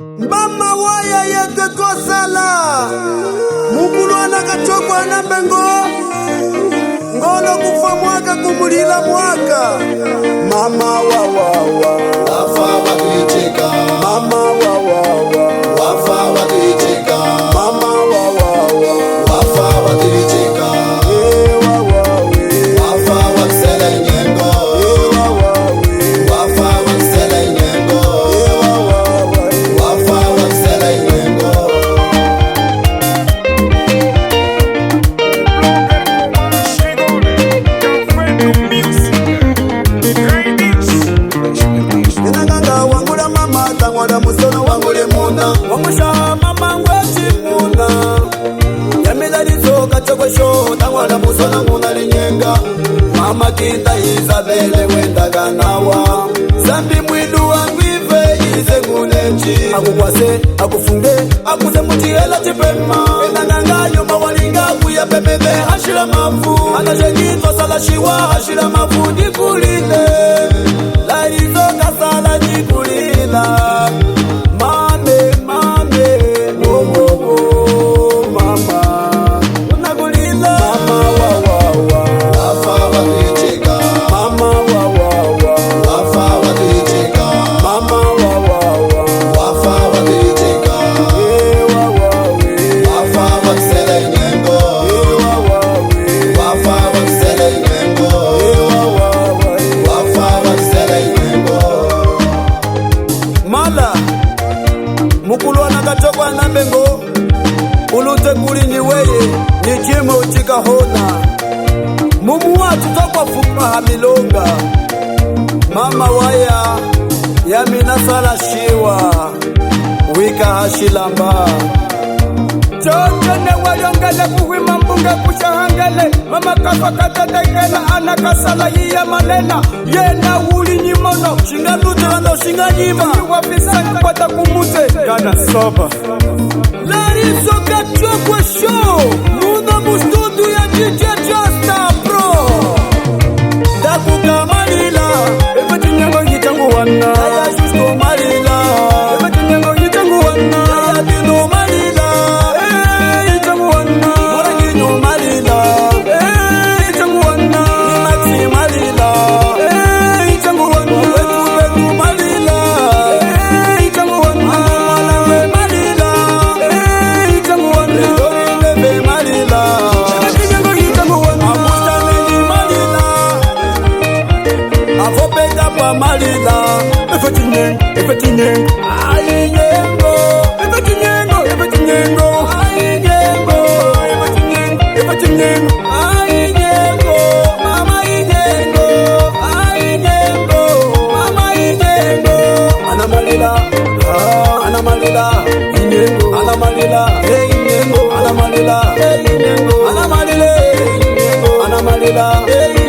Mama waya yete kwa sala Mukulu anakachokwa na bengo Ngolo kufa mwaka kumulila mwaka Mama wawawa Wafa wakicheka Mama wawawa Wafa wakicheka Mama wawawa Wafa wakicheka Wafa wakisela nyengo Wafa wakisela nyengo Wafa wakisela nyengo Nanganga wangula mama tangwala musono wangule muna Wamusha mama ngwechi muna Yamila lizoka chokwesho tangwala musono muna linyenga Mama kinda Isabele wenda ganawa Zambi mwidu wangwive ize ngunechi Akukwase, akufunge, akuse mutiela chipema Nanganga yoma walinga kuya pemebe hashira mafu Anashekitwa sala shiwa hashira mafu dikulile Laizo kasala dikulila Mame, mame, mama Unakulila Mama wawawa Wafa wakicheka Mama wawawa Wafa wakicheka Mama wawawa Wafa wakicheka Wafa wakisela nyengo Wafa wakisela nyengo Wafa wakisela nyengo Mala Mukulu anakachokwa na bengo Ulute kulinyi weye Nijime uchika hona Mumu watu tokwa fupa hamilonga Mama waya Yamina sala shiwa Wika hashilamba Chotene wayongele kuhima mbunge kushahangele Mama kafa katatekela anakasala yiya malela Yena wuli nyimono Shinga lutelanda shinga nyima Wafisa nkwata kumute Gana soba Lariso kachokwe show Muna mustudu ya DJ Justa Pro Dakuka malila Ebeti nyango yitangu wana Aya justo malila Ebeti nyango yitangu wana Aya dino malila Yitangu wana Morangino malila Yitangu wana Maxi malila Yitangu wana Wetu betu malila Yitangu wana Mwanangwe malila Yitangu wana Dori nebe malila Ebeti nyango yitangu wana Amusta neni malila Afopeta pa malila Ebeti nyango Ayi nyengo Ebeti nyango Ebeti nyango Ayi nyengo Ebeti nyango Ayi nyengo Mama inyengo Ayi nyengo Mama inyengo Anamalila Anamalila Inyengo Anamalila Hey inyengo Anamalila Hey inyengo Anamalila Inyengo Anamalila Hey